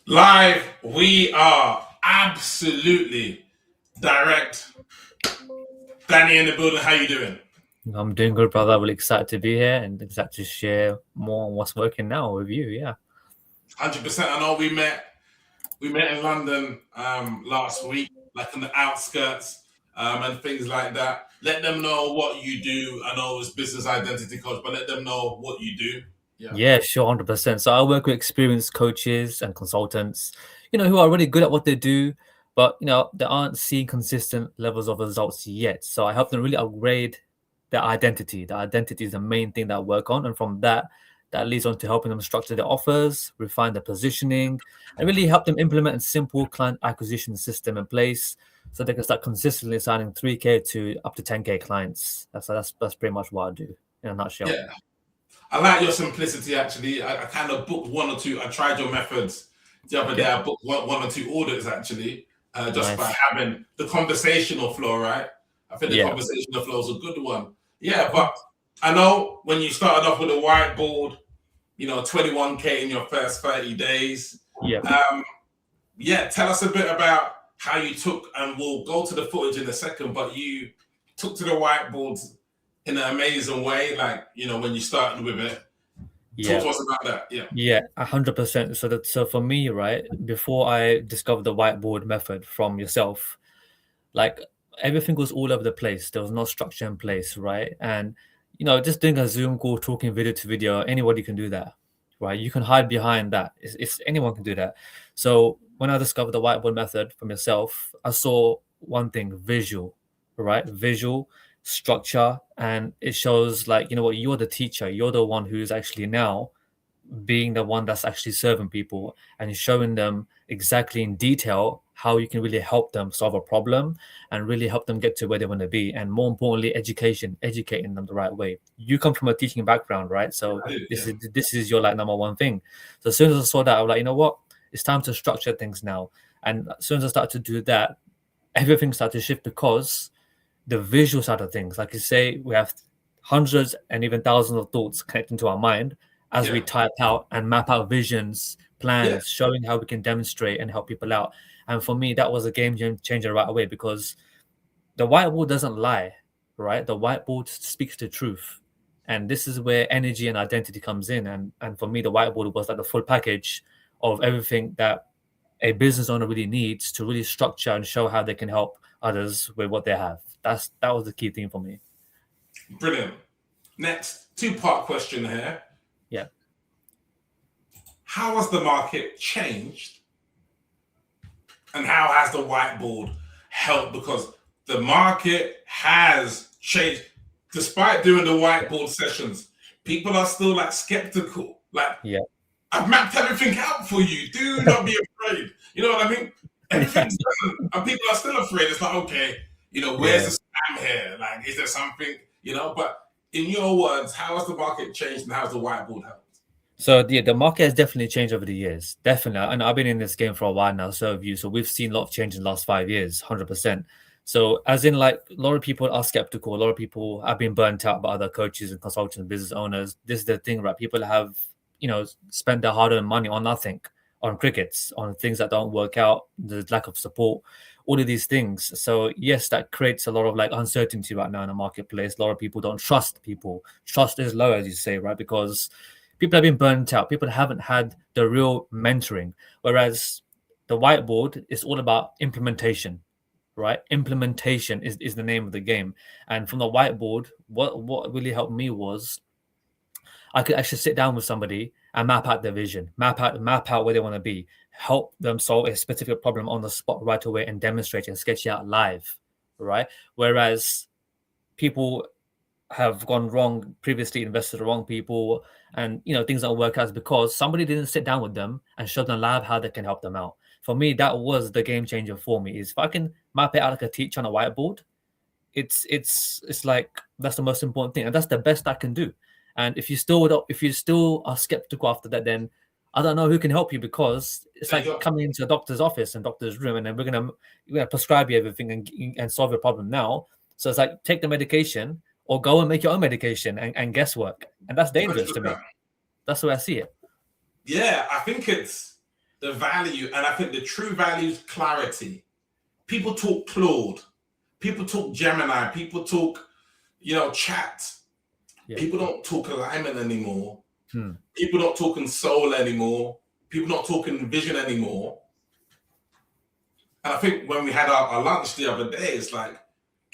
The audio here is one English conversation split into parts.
Live, we are absolutely direct. Danny in the building. How you doing? I'm doing good, brother. Really excited to be here and excited to share more on what's working now with you. Yeah. 100%. I know we met in London last week, like on the outskirts and things like that. Let them know what you do. I know it's business identity coach, but let them know what you do. Yeah. Yeah, sure, 100%. So I work with experienced coaches and consultants, who are really good at what they do, but they aren't seeing consistent levels of results yet. So I help them really upgrade their identity. The identity is the main thing that I work on, and from that leads on to helping them structure their offers, refine their positioning, and really help them implement a simple client acquisition system in place so they can start consistently signing 3K to up to 10K clients. That's pretty much what I do in a nutshell. Yeah. I like your simplicity, actually. I kind of booked one or two. I tried your methods the other day. Okay, I booked one or two orders, actually, just by nice. having the conversational flow, right? I think the Yeah. conversational flow is a good one. Yeah, but I know when you started off with a whiteboard, 21K in your first 30 days. Yeah. Um, yeah, tell us a bit about how you took, and we'll go to the footage in a second, but you took to the whiteboards in an amazing way, like, when you started with it. Talk Yeah. to us about that. Yeah. Yeah, 100%. So for me, right, before I discovered the whiteboard method from yourself, like everything was all over the place. There was no structure in place, right? And just doing a Zoom call, talking video to video, anybody can do that, right? You can hide behind that. It's anyone can do that. So when I discovered the whiteboard method from yourself, I saw one thing: visual, right? Visual structure, and it shows like what, you're the teacher, you're the one who's actually now being the one that's actually serving people and showing them exactly in detail how you can really help them solve a problem and really help them get to where they want to be. And more importantly, educating them the right way. You come from a teaching background, right? So I did. this Yeah. is this is your like number one thing. So as soon as I saw that, I was like, you know what, it's time to structure things now. And as soon as I started to do that, everything started to shift because the visual side of things, like you say, we have hundreds and even thousands of thoughts connecting to our mind as we Yeah. type out and map out visions, Yeah. plans, showing how we can demonstrate and help people out. And for me, that was a changer right away because the whiteboard doesn't lie, right? The whiteboard speaks the truth. And this is where energy and identity comes in. And for me, the whiteboard was like the full package of everything that a business owner really needs to really structure and show how they can help others with what they have. That was the key thing for me. Brilliant. Next, two-part question here. Yeah. How has the market changed, and how has the whiteboard helped? Because the market has changed. Despite doing the whiteboard sessions, people are still like skeptical. Like, Yeah. I've mapped everything out for you. Do not be afraid. You know what I mean? Yeah. Everything's done, and people are still afraid. It's like, okay, where's Yeah. the scam here? Like, is there something, But in your words, how has the market changed, and how's the whiteboard helped? So yeah, the market has definitely changed over the years. Definitely. And I've been in this game for a while now, so have you. So we've seen a lot of change in the last 5 years, 100%. So as in like a lot of people are skeptical, a lot of people have been burnt out by other coaches and consultants, business owners. This is the thing, right? People have, spent their hard-earned money on nothing, on crickets, on things that don't work out, the lack of support, all of these things. So yes, that creates a lot of like uncertainty right now in the marketplace. A lot of people don't trust people. Trust is low, as you say, right? Because people have been burnt out. People haven't had the real mentoring. Whereas the whiteboard is all about implementation, right? Implementation is the name of the game. And from the whiteboard, what really helped me was I could actually sit down with somebody and map out their vision, map out where they want to be, help them solve a specific problem on the spot right away and demonstrate and sketch it out live, right? Whereas people have gone wrong previously, invested the wrong people, and things don't work out because somebody didn't sit down with them and show them live how they can help them out. For me, that was the game changer for me. Is if I can map it out like a teacher on a whiteboard, it's like that's the most important thing, and that's the best I can do. And if you still are skeptical after that, then I don't know who can help you because it's There you like go. coming into a doctor's office and doctor's room, and then we're gonna prescribe you everything and solve your problem now. So it's like take the medication or go and make your own medication and guesswork, and that's dangerous to me. 100%. That's the way I see it. Yeah, I think it's the value, and I think the true value is clarity. People talk Claude, people talk Gemini, people talk, chat. Yeah. People don't talk alignment anymore. Hmm. People not talking soul anymore. People not talking vision anymore. And I think when we had our lunch the other day, it's like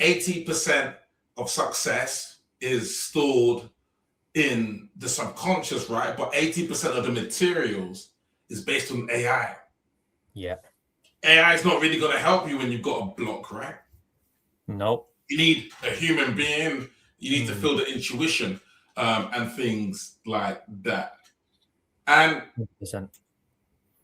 80% of success is stored in the subconscious, right? But 80% of the materials is based on AI. Yeah. AI is not really going to help you when you've got a block, right? Nope. You need a human being. You need to feel the intuition and things like that. And 100%.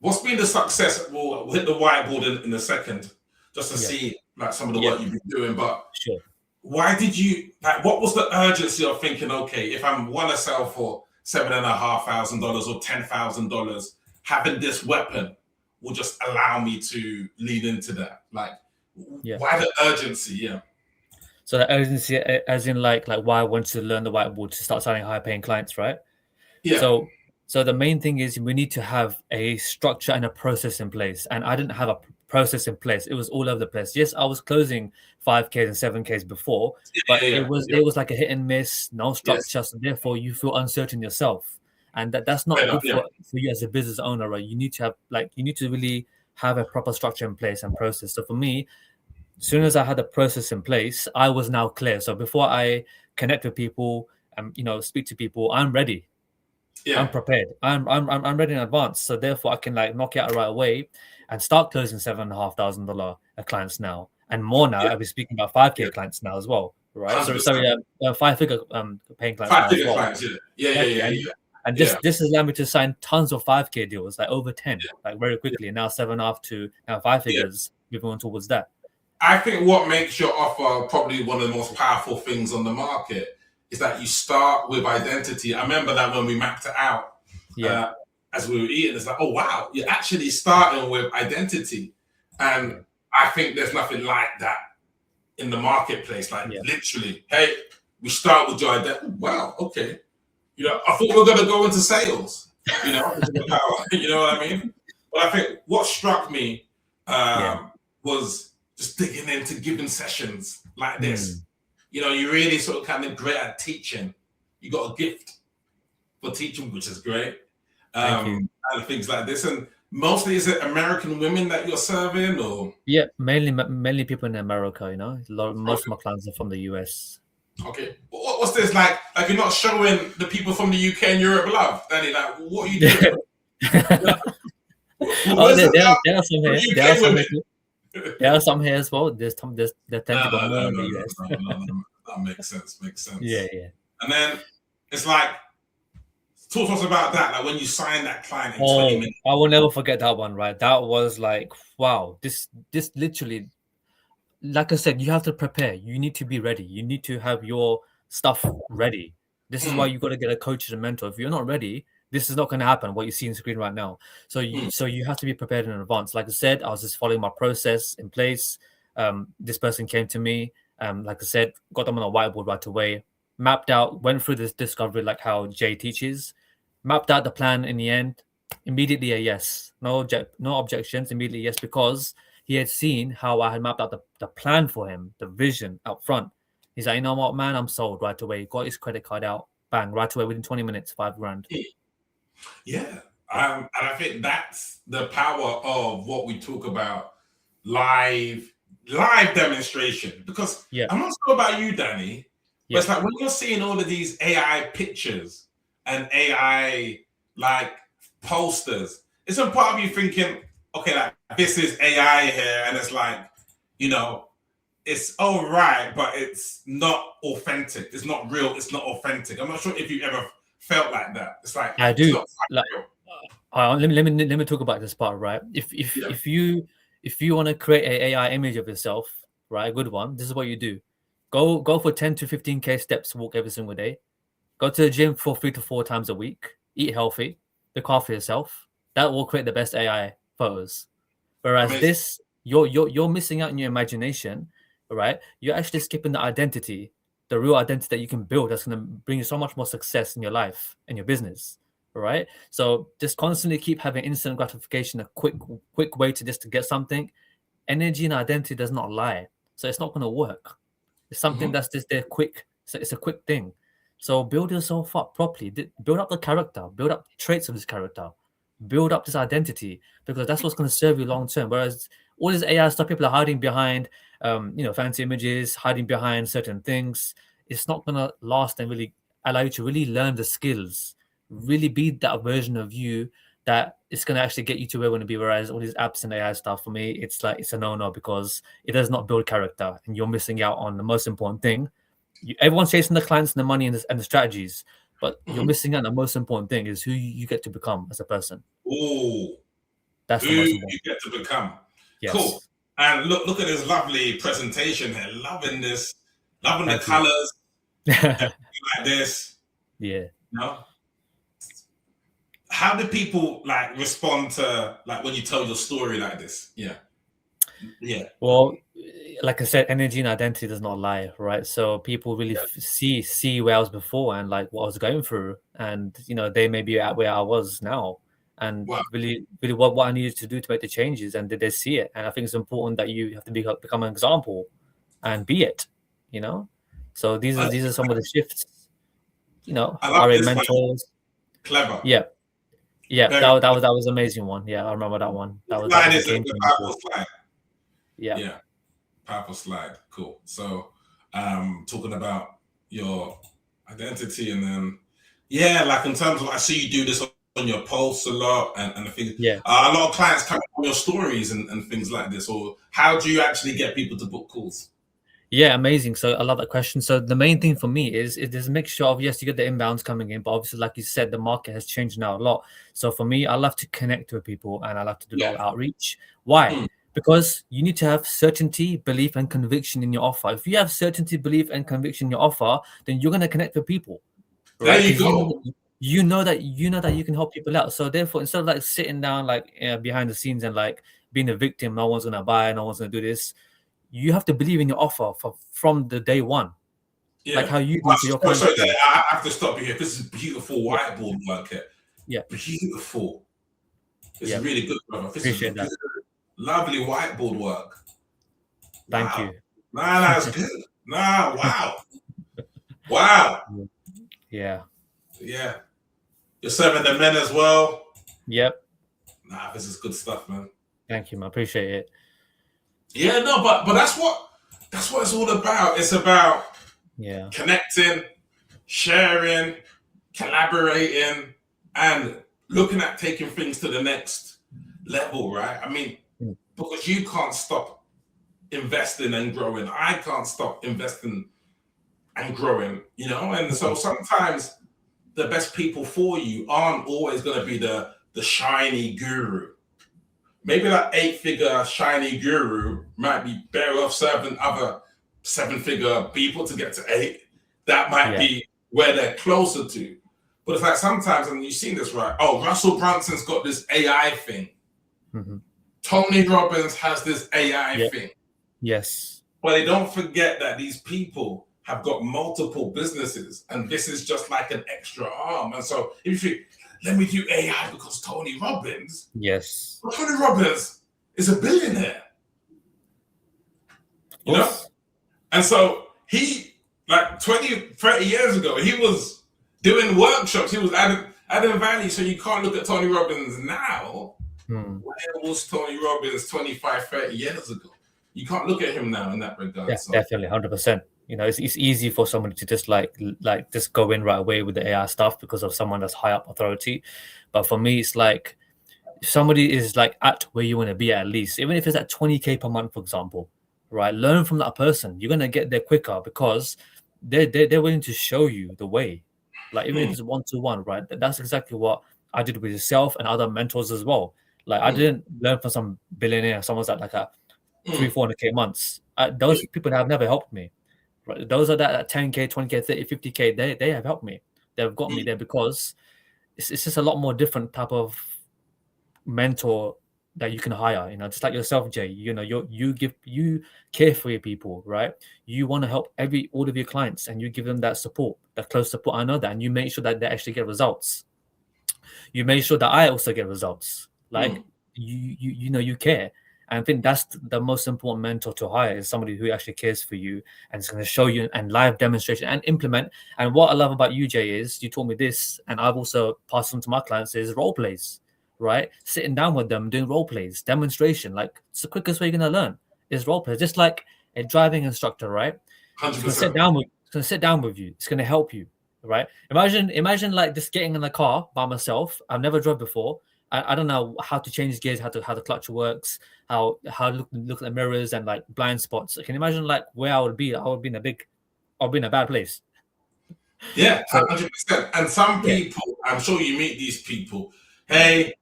what's been the success? We'll hit the whiteboard in a second just to see like some of the work you've been doing. But sure, why did you what was the urgency of thinking, okay, if I want to sell for $7,500 or $10,000, having this weapon will just allow me to lead into that? Like, why the urgency? Yeah. So the urgency, as in like why I wanted to learn the whiteboard to start signing high paying clients, right? Yeah. So the main thing is we need to have a structure and a process in place. And I didn't have a process in place. It was all over the place. Yes, I was closing 5Ks and 7Ks before, but it was like a hit and miss, no structure. So therefore you feel uncertain yourself. And that's not good for you as a business owner, right? You need to have you need to really have a proper structure in place and process. So for me, as soon as I had a process in place, I was now clear. So before I connect with people and speak to people, I'm ready. Yeah. I'm prepared. I'm ready in advance. So therefore, I can knock it out right away and start closing $7,500 clients now and more now. I'll be speaking about 5K clients now as well, right? 100%. So sorry, 5-figure paying clients. 5-figure clients, yeah. And this has allowed me to sign tons of 5K deals, like over 10, very quickly. And now 7.5 to now 5 figures, moving on towards that. I think what makes your offer probably one of the most powerful things on the market is that you start with identity. I remember that when we mapped it out as we were eating, it's like, oh, wow, you're actually starting with identity. And I think there's nothing like that in the marketplace. Literally, hey, we start with your identity. Wow, okay. I thought we were going to go into sales, you know what I mean? But I think what struck me was just digging into giving sessions like this. You really sort of kind of great at teaching. You got a gift for teaching, which is great. And things like this. And mostly, is it American women that you're serving, or? Yeah, mainly people in America. Most of my clients are from the US. Okay, what's this like? Like you're not showing the people from the UK and Europe love, Danny. Like, what are you doing? There are some here. There are some here as well. There tend to go more in the US. That makes sense. Yeah. And then it's like, talk to us about that. Like when you sign that client in 20 minutes. I will never forget that one. Right, that was like, wow. This literally, like I said, you have to prepare. You need to be ready. You need to have your stuff ready. This is why you got to get a coach and a mentor. If you're not ready, this is not going to happen. What you see on the screen right now. So you have to be prepared in advance. Like I said, I was just following my process in place. This person came to me. Like I said, got them on a whiteboard right away. Mapped out, went through this discovery like how Jay teaches. Mapped out the plan in the end. Immediately a yes. No objections. Immediately yes, because he had seen how I had mapped out the plan for him, the vision out front. He's like, you know what, man, I'm sold right away. Got his credit card out, bang, right away within 20 minutes, $5,000. Yeah. And I think that's the power of what we talk about, live demonstration. Because I'm not sure about you, Danny, but it's like when you're seeing all of these AI pictures and AI posters, it's a part of you thinking, okay, like this is AI here, and it's like, it's all right, but it's not authentic. It's not real. It's not authentic. I'm not sure if you ever felt like that. It's like I do. Let me talk about this part, right? If you want to create an AI image of yourself, right, a good one, this is what you do. Go for 10 to 15K steps walk every single day. Go to the gym for 3 to 4 times a week. Eat healthy. Look after yourself. That will create the best AI photos. Whereas this, you're missing out in your imagination, right? You're actually skipping the identity, the real identity that you can build that's going to bring you so much more success in your life and your business. right? So just constantly keep having instant gratification, a quick way to just to get something. Energy and identity does not lie, so it's not going to work. It's something Mhm. that's just there quick. So it's a quick thing. So build yourself up properly. Build up the character. Build up traits of this character. Build up this identity, because that's what's going to serve you long term. Whereas all this AI stuff, people are hiding behind, fancy images, hiding behind certain things. It's not going to last and really allow you to really learn the skills, really be that version of you that is going to actually get you to where you want to be. Whereas all these apps and AI stuff, for me, it's like it's a no-no, because it does not build character, and you're missing out on the most important thing. Everyone's chasing the clients and the money and the strategies, but you're Mhm. missing out on the most important thing, is who you get to become as a person. Ooh, That's who the most you important. get to become. Cool. Yes. And look at this lovely presentation here. Loving this, loving the Thank you. colors, everything like this. Yeah. You know, how do people like respond to like when you tell your story like this? Yeah, yeah. Well, like I said, energy and identity does not lie, right? So people really see where I was before and like what I was going through, and they may be at where I was now, and Wow. really what I needed to do to make the changes, and did they see it? And I think it's important that you have to become an example and be it, you know. So I, these are some of the shifts, I love RA this one. mentors. Clever. Yeah, yeah, Very. that was amazing one. Yeah, I remember that one. That Slide was a is game the changer. powerful slide. Yeah, Yeah, powerful slide. Cool. So, talking about your identity, and then yeah, like in terms of I see you do this on your posts a lot, and I think yeah. a lot of clients come from your stories and things like this. Or how do you actually get people to book calls? Yeah, amazing. So I love that question. So the main thing for me is it is a mixture of, yes, you get the inbounds coming in, but obviously, like you said, the market has changed now a lot. So for me, I love to connect with people and I love to do a Yeah. lot of outreach. Why? Mm. Because you need to have certainty, belief, and conviction in your offer. If you have certainty, belief, and conviction in your offer, then you're gonna connect with people, There right? you Because go. you know that you can help people out. So therefore, instead of like sitting down like behind the scenes and like being a victim, no one's gonna buy, no one's gonna do this, you have to believe in your offer from the day one, like Yeah. how you Oh, do for your sorry, country. I have to stop you here. This is beautiful Yeah, whiteboard work here. yeah, Beautiful. This is yeah. really good, brother. This is Appreciate good. that. Lovely whiteboard work. Thank Wow. you. Nah, that's good. Nah, wow. Wow. Yeah. Yeah. You're serving the men as well. Yep. Nah, this is good stuff, man. Thank you, man. Appreciate it. Yeah, no, but that's what it's all about. It's about Yeah. connecting, sharing, collaborating, and looking at taking things to the next level, right? I mean, Mm. because you can't stop investing and growing. I can't stop investing and growing, And so sometimes the best people for you aren't always going to be the shiny guru. Maybe that 8-figure shiny guru might be better off serving other 7-figure people to get to 8. That might Yeah. be where they're closer to. But it's like sometimes, and you've seen this, right? Oh, Russell Brunson's got this AI thing. Mm-hmm. Tony Robbins has this AI thing. Yes. But they don't forget that these people have got multiple businesses, and this is just like an extra arm. And so if you think, let me do AI because Tony Robbins. Yes. Well, Tony Robbins is a billionaire. You know? And so he, like 20, 30 years ago, he was doing workshops. He was adding value. So you can't look at Tony Robbins now. Where was Tony Robbins 25, 30 years ago? You can't look at him now in that regard. Yeah, so. definitely, 100%. It's easy for somebody to just like just go in right away with the AI stuff because of someone that's high up authority. But for me, it's like if somebody is like at where you want to be at least, even if it's at 20K per month, for example, right? Learn from that person. You're gonna get there quicker because they're willing to show you the way. Like even if it's 1-to-1, right? That's exactly what I did with yourself and other mentors as well. Like I didn't learn from some billionaire, someone's at like a 300-400K months. Those people have never helped me. Right? Those are that 10K, 20K, 30, 50K. They have helped me. They've got me there because it's just a lot more different type of mentor that you can hire. Just like yourself, Jay. You care for your people, right? You want to help all of your clients, and you give them that support, that close support. I know that, and you make sure that they actually get results. You make sure that I also get results. Like you care. And I think that's the most important mentor to hire is somebody who actually cares for you and is going to show you and live demonstration and implement. And what I love about you, Jay, is you taught me this, and I've also passed on to my clients is role plays, right? Sitting down with them, doing role plays, demonstration. Like it's the quickest way you're going to learn is role plays. Just like a driving instructor, right? 100%. It's going to sit down with you. It's going to help you, right? Imagine like just getting in the car by myself. I've never drove before. I don't know how to change gears, how the clutch works, how look at the mirrors and like blind spots. Can you imagine like where I would be? I would be in a bad place. Yeah, 100%. And some people, I'm sure you meet these people. Hey,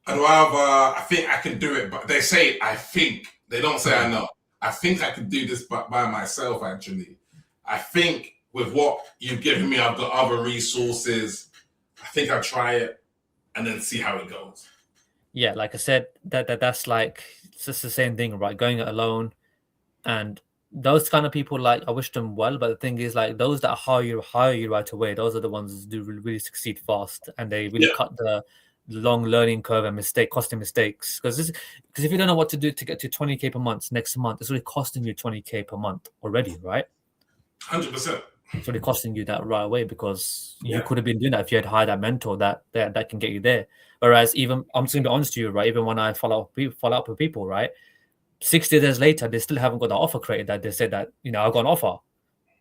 I think I can do it, but they say I think. They don't say I know. I think I can do this by myself. Actually, I think with what you've given me, I've got other resources. I think I'll try it and then see how it goes. Yeah, like I said, that's like it's just the same thing, right? Going it alone, and those kind of people, like I wish them well, but the thing is, like those that hire you right away, those are the ones who do really succeed fast, and they really cut the long learning curve and costing mistakes. Because if you don't know what to do to get to 20K per month next month, it's really costing you 20K per month already, right? 100%. It's really costing you that right away because you could have been doing that if you had hired that mentor that can get you there. Whereas even I'm just gonna be honest to you, right? Even when I follow up with people, right? 60 days later, they still haven't got the offer created that they said that, I got an offer.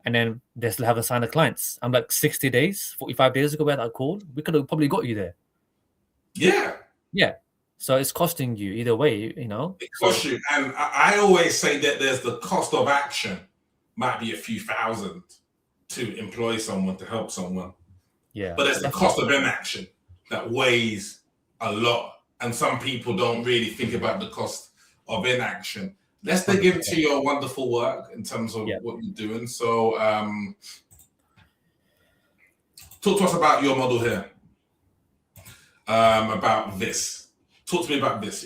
And then they still haven't signed the clients. I'm like 60 days, 45 days ago, we had that call. We could have probably got you there. Yeah. Yeah. So it's costing you either way, It costs you. And I always say that there's the cost of action, might be a few thousand to employ someone, to help someone. Yeah. But there's the cost of inaction that weighs a lot. And some people don't really think about the cost of inaction. Let's dig into your wonderful work in terms of what you're doing. So talk to us about your model here. About this. Talk to me about this,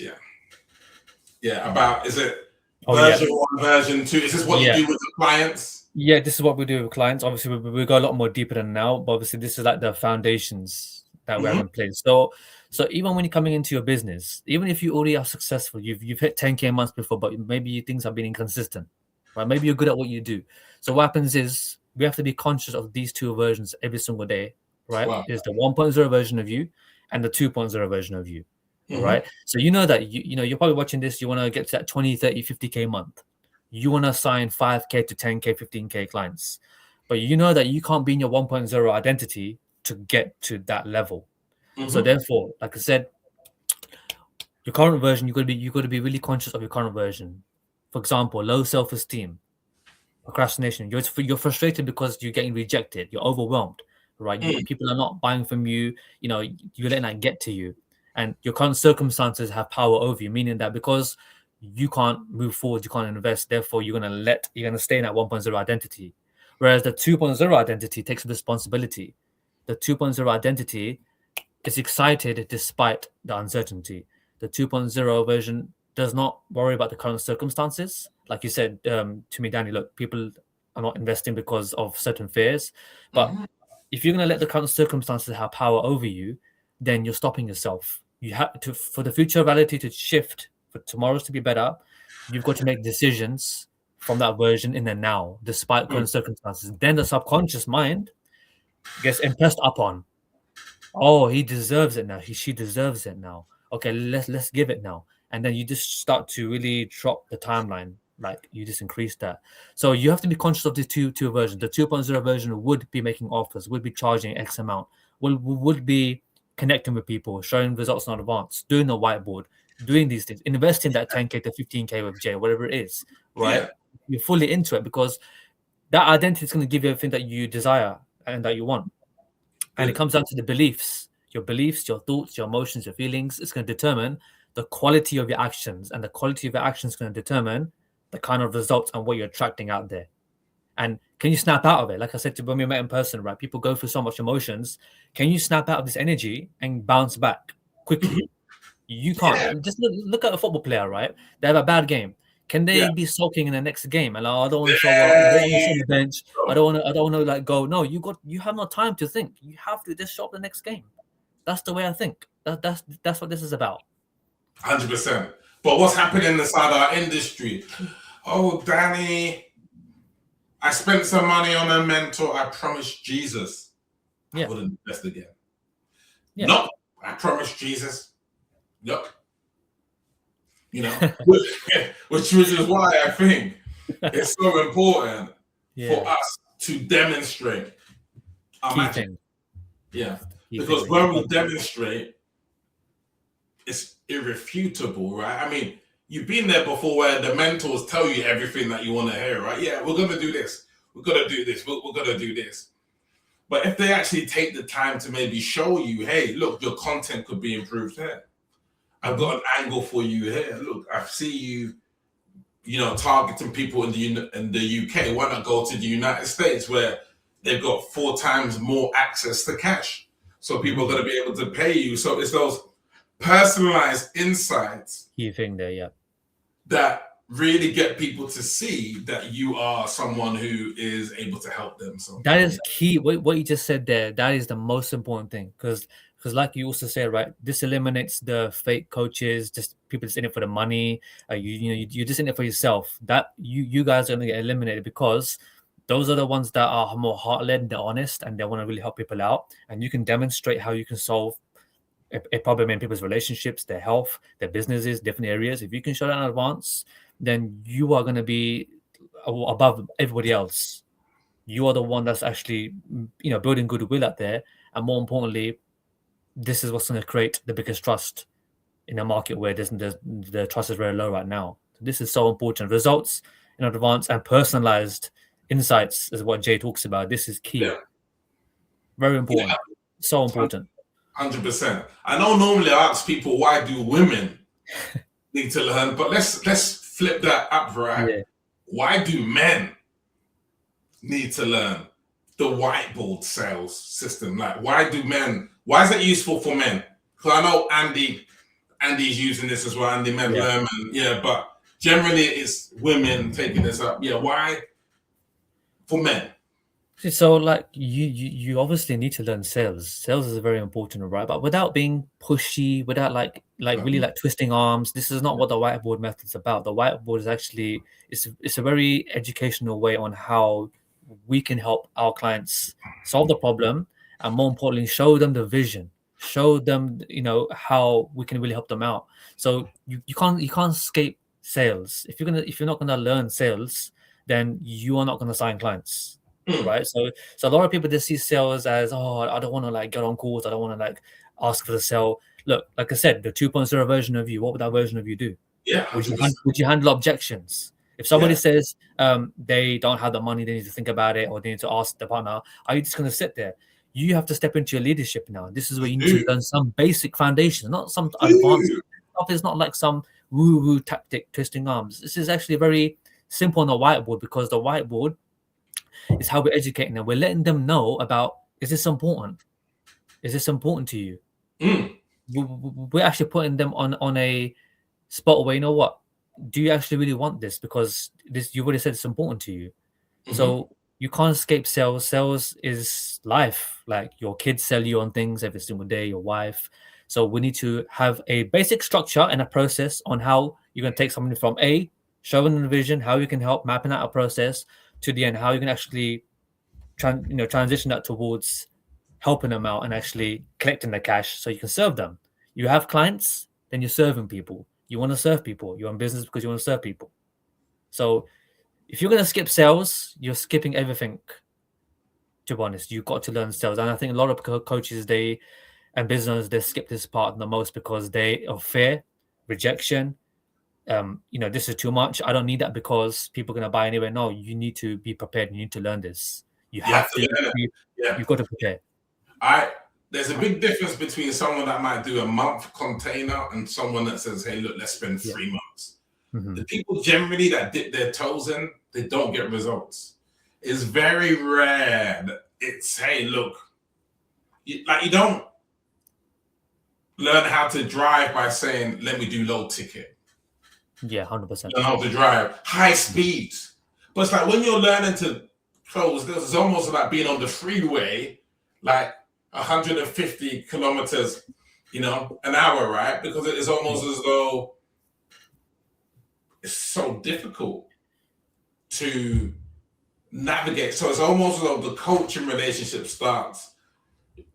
about, is it version 1, version 2? Is this what you do with the clients? Yeah, this is what we do with clients. Obviously, we go a lot more deeper than now, but obviously this is like the foundations that we have in place. So even when you're coming into your business, even if you already are successful, you've hit 10K months before, but maybe things have been inconsistent, right? Maybe you're good at what you do. So what happens is we have to be conscious of these two versions every single day, right? Wow. There's the 1.0 version of you and the 2.0 version of you, right? So that you're probably watching this, you want to get to that 20, 30, 50K month. You want to assign 5K to 10K, 15K clients, but you know that you can't be in your 1.0 identity to get to that level. So therefore, like I said, your current version, you got to be really conscious of your current version. For example, low self-esteem, procrastination. You're frustrated because you're getting rejected. You're overwhelmed, right? People are not buying from you. You're letting that get to you, and your current circumstances have power over you, meaning that because you can't move forward, you can't invest. Therefore, you're gonna stay in that 1.0 identity. Whereas the 2.0 identity takes responsibility. The 2.0 identity is excited despite the uncertainty. The 2.0 version does not worry about the current circumstances. Like you said to me, Dhani, look, people are not investing because of certain fears. But if you're going to let the current circumstances have power over you, then you're stopping yourself. You have to, for the future reality to shift, for tomorrow's to be better, you've got to make decisions from that version in the now, despite current circumstances. Then the subconscious mind gets impressed upon. Oh, he deserves it now. She deserves it now. Okay, let's give it now. And then you just start to really drop the timeline. Like you just increase that. So you have to be conscious of the two versions. The 2.0 version would be making offers, would be charging X amount, would be connecting with people, showing results in advance, doing the whiteboard, doing these things, investing that 10K to 15K with Jay, whatever it is, right? You're fully into it because that identity is going to give you everything that you desire and that you want. And it comes down to the beliefs, your thoughts, your emotions, your feelings. It's going to determine the quality of your actions, and the quality of your actions is going to determine the kind of results and what you're attracting out there. And can you snap out of it? Like I said, when we met in person, right? People go through so much emotions. Can you snap out of this energy and bounce back quickly? You can't. Yeah. Just look at a football player, right? They have a bad game. Can they be sulking in the next game? And I don't want to show up. I don't want to sit on the bench. I don't want to like go. No, you have no time to think. You have to just show up the next game. That's the way I think. That's what this is about. 100%. But what's happening inside our industry? Oh, Danny, I spent some money on a mentor. I promised Jesus I wouldn't invest again. Yeah. Nope. I promised Jesus. Yep. You know, which is why I think it's so important for us to demonstrate our magic. Yeah. Because when we demonstrate, it's irrefutable, right? I mean, you've been there before where the mentors tell you everything that you want to hear, right? Yeah, we're going to do this. We're going to do this. We're going to do this. But if they actually take the time to maybe show you, hey, look, your content could be improved here. I've got an angle for you here. Look, I see you, targeting people in the UK. Why not go to the United States where they've got 4 times more access to cash? So people are going to be able to pay you. So it's those personalized insights. Key thing there, yeah. That really get people to see that you are someone who is able to help them. So that is key. What you just said there, that is the most important thing, because like you also said, right, this eliminates the fake coaches, just people just in it for the money. You're just in it for yourself. That you guys are going to get eliminated, because those are the ones that are more heart-led, they're honest, and they want to really help people out. And you can demonstrate how you can solve a problem in people's relationships, their health, their businesses, different areas. If you can show that in advance, then you are going to be above everybody else. You are the one that's actually, building goodwill out there. And more importantly, this is what's going to create the biggest trust in a market where the trust is very low right now. This is so important. Results in advance and personalized insights is what Jay talks about. This is key. Yeah. Very important. Yeah. So important. 100%. I know normally I ask people, why do women need to learn? But let's flip that up, right? Yeah. Why do men need to learn the whiteboard sales system? Like, why is it useful for men? Because I know Andy's using this as well, Andy Medlem, but generally it's women taking this up. Yeah, why for men? So, like, you obviously need to learn sales. Sales is very important, right? But without being pushy, without like really like twisting arms. This is not what the whiteboard method's about. The whiteboard is actually it's a very educational way on how we can help our clients solve the problem, and more importantly, show them the vision, show them how we can really help them out. So you can't escape sales. If you're not gonna learn sales, then you are not gonna sign clients. Right, so a lot of people just see sales as, I don't want to like get on calls, I don't want to like ask for the sale. Look, like I said, the 2.0 version of you, what would that version of you do? Yeah, would you handle objections? If somebody says they don't have the money, they need to think about it, or they need to ask the partner, are you just going to sit there? You have to step into your leadership now. This is where you need to learn some basic foundations, not some advanced stuff. It's not like some woo-woo tactic, twisting arms. This is actually very simple on the whiteboard, because the whiteboard is how we're educating them. We're letting them know about, is this important? Is this important to you? We're actually putting them on a spot where, you know what, do you actually really want this? Because you've already said it's important to you. So you can't escape sales. Sales is life. Like, your kids sell you on things every single day, your wife. So we need to have a basic structure and a process on how you're going to take somebody from A, showing them the vision, how you can help, mapping out a process, to the end, how you can actually transition that towards helping them out and actually collecting the cash so you can serve them. You have clients, then you're serving people. You want to serve people. You're in business because you want to serve people. So if you're going to skip sales, you're skipping everything, to be honest. You've got to learn sales. And I think a lot of coaches and businesses, they skip this part the most because they are fear, rejection. This is too much. I don't need that because people are going to buy anyway. No, you need to be prepared. You need to learn this. You've got to prepare. There's a big difference between someone that might do a month container and someone that says, hey, look, let's spend 3 months. The people generally that dip their toes in, they don't get results. It's very rare that it's, hey, look, you don't learn how to drive by saying, let me do low ticket. Yeah, 100%. Learn how to drive high speeds. But it's like when you're learning to close, it's almost like being on the freeway. Like, 150 kilometers, an hour, right? Because it is almost as though it's so difficult to navigate. So it's almost as though the coaching relationship starts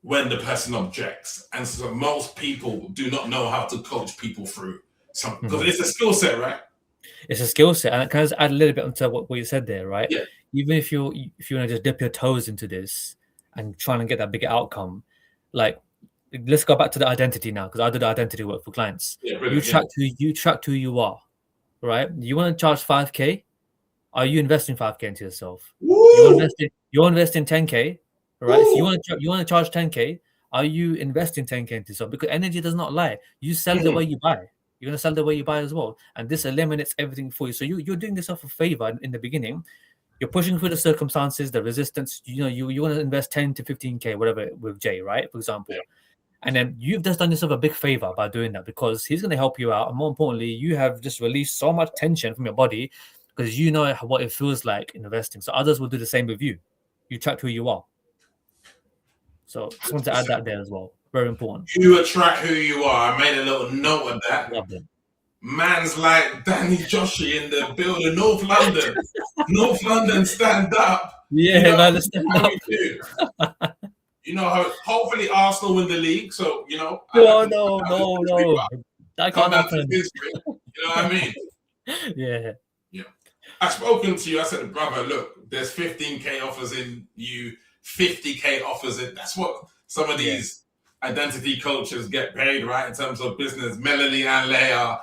when the person objects. And so most people do not know how to coach people through something because it's a skill set, right? It's a skill set. And can I just add a little bit onto what you said there, right? Yeah. Even if you want to just dip your toes into this and try and get that bigger outcome, like let's go back to the identity now, because I did identity work for clients. Yeah, you track who you are, right? You want to charge 5K? Are you investing 5K into yourself? You're investing 10K, right? If you want to charge 10K, are you investing 10K into yourself? Because energy does not lie. You sell the way you buy. You're gonna sell the way you buy as well, and this eliminates everything for you. So you're doing yourself a favor in the beginning. You're pushing through the circumstances, the resistance. You want to invest 10 to 15K, whatever, with Jay, right? For example. Yeah. And then you've just done yourself a big favor by doing that, because he's going to help you out. And more importantly, you have just released so much tension from your body because you know what it feels like investing. So others will do the same with you. You track who you are. So just want to add that there as well. Very important. You attract who you are. I made a little note of that. Love them. Man's like Dhani Joshi in the building, North London. North London, stand up. Yeah, man, stand up. Hopefully Arsenal win the league. So, No. That can't happen. You know what I mean? Yeah. I've spoken to you. I said, brother, look, there's 15K offers in you, 50K offers in. That's what some of these identity coaches get paid, right? In terms of business. Melanie and Leia,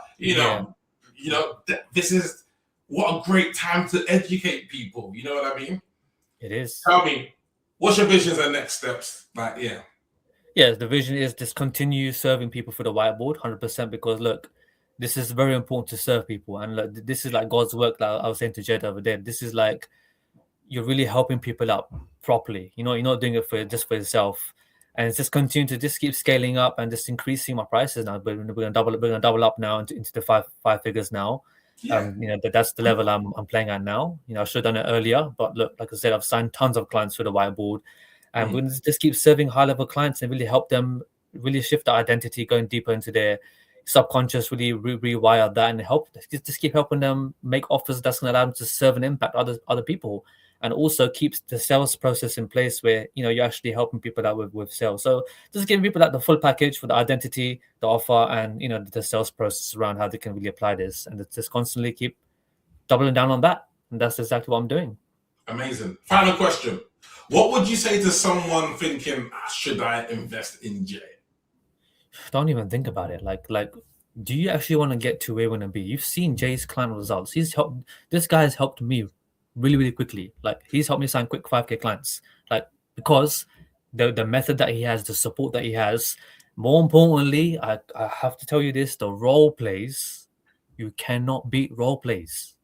this is what a great time to educate people. You know what I mean? It is. Tell me, what's your visions and next steps? Yeah, the vision is just continue serving people for the whiteboard, 100%, because look, this is very important to serve people. And look, this is like God's work that I was saying to Jed the other day. This is like you're really helping people out properly. You're not doing it just for yourself. And it's just continue to just keep scaling up and just increasing my prices now. But we're gonna double up now into the five figures now. Yeah. That's the level I'm playing at now. I should have done it earlier, but look, like I said, I've signed tons of clients for the whiteboard, and we're going to just keep serving high level clients and really help them really shift their identity, going deeper into their subconscious, really rewire that, and just keep helping them make offers that's going to allow them to serve and impact other people, and also keeps the sales process in place where you're actually helping people out with sales. So just giving people the full package for the identity, the offer, and the sales process around how they can really apply this, and just constantly keep doubling down on that. And that's exactly what I'm doing. Amazing. Final question: what would you say to someone thinking, should I invest in Jay? Don't even think about it. Like, do you actually want to get to where you want to be? You've seen Jay's client results. This guy has helped me really, really quickly. Like, he's helped me sign quick 5K clients. Like, because the method that he has, the support that he has. More importantly, I have to tell you this: the role plays, you cannot beat role plays.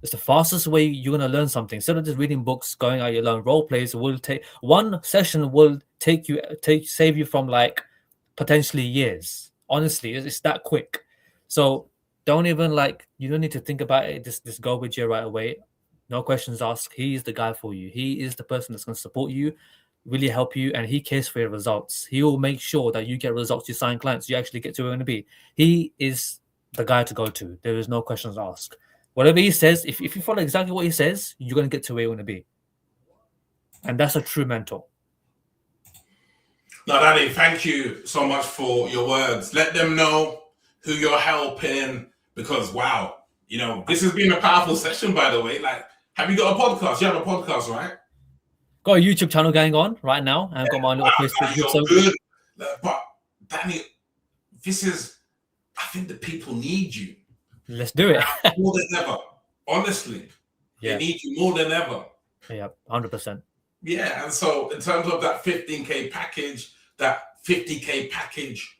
It's the fastest way you're gonna learn something. Instead of just reading books, going out, you learn. Role plays will take one session will save you from like potentially years. Honestly, it's that quick. So don't even you don't need to think about it. Just go with Jay right away. No questions asked. He is the guy for you. He is the person that's going to support you, really help you, and he cares for your results. He will make sure that you get results, you sign clients, you actually get to where you want to be. He is the guy to go to. There is no questions asked. Whatever he says, if you follow exactly what he says, you're going to get to where you want to be. And that's a true mentor. No, Dhani, thank you so much for your words. Let them know who you're helping, because wow, this has been a powerful session, by the way. Have you got a podcast? You have a podcast, right? Got a YouTube channel going on right now, and I've got my little Facebook. So good. But Dhani, I think the people need you. Let's do it. More than ever. Honestly. They need you more than ever. Yeah, 100%. Yeah, and so in terms of that 15K package, that 50K package,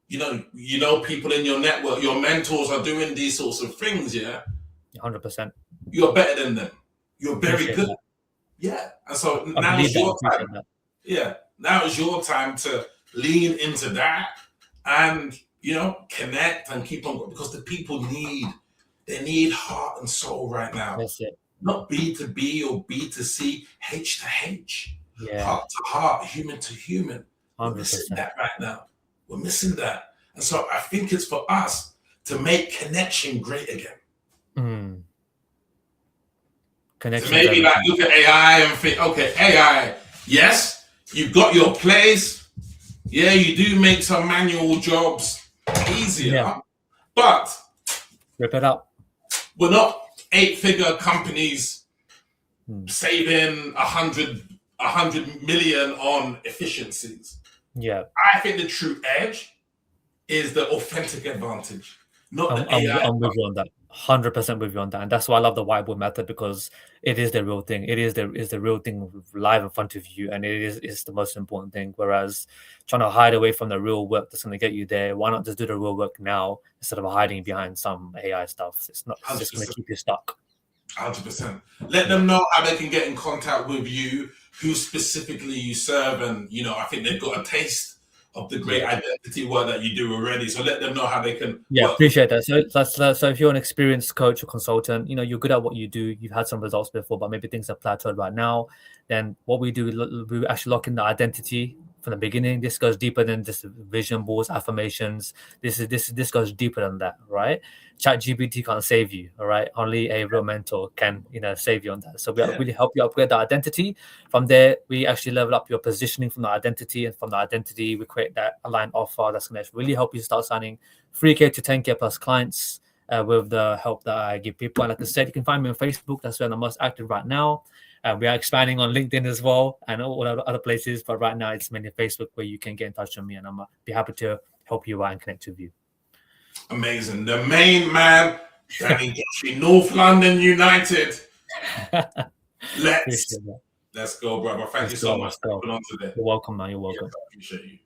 people in your network, your mentors are doing these sorts of things, 100%. You're better than them. You're very good. That. Yeah. And so now is your time. Yeah. Now is your time to lean into that and, connect and keep on, because the people need heart and soul right now. That's it. Not B to B or B to C, H to H. heart to heart, human to human. We're 100%. missing that right now. We're missing that. And so I think it's for us to make connection great again. Connection. So maybe like look at AI and think, okay, AI, yes, you've got your place. Yeah, you do make some manual jobs easier, but rip it up. We're not 8-figure companies saving 100 million on efficiencies. Yeah, I think the true edge is the authentic advantage, not the AI. I'm with you on that. 100% with you on that, and that's why I love the whiteboard method, because it is the real thing. It is the real thing live in front of you, and it's the most important thing. Whereas trying to hide away from the real work that's going to get you there, why not just do the real work now instead of hiding behind some AI stuff? It's just going to keep you stuck. 100%. Let them know how they can get in contact with you, who specifically you serve, and I think they've got a taste of the great identity work that you do already. So let them know how they can. Yeah, appreciate that. So if you're an experienced coach or consultant, you're good at what you do, you've had some results before, but maybe things are plateaued right now, then what we do, we actually lock in the identity from the beginning. This goes deeper than just vision boards, affirmations. This goes deeper than that, right? ChatGPT can't save you, all right? Only a real mentor can, save you on that. So we really help you upgrade the identity. From there, we actually level up your positioning from the identity, and from the identity, we create that aligned offer that's going to really help you start signing 3K to 10K plus clients with the help that I give people. And like I said, you can find me on Facebook. That's where I'm most active right now. We are expanding on LinkedIn as well and all other places, but right now it's mainly Facebook where you can get in touch with me, and I'm be happy to help you out and connect with you. Amazing. The main man, Dhani Joshi, North London United. Let's go, brother. Thank you so much for coming on today. You're welcome, man. You're welcome. I appreciate you.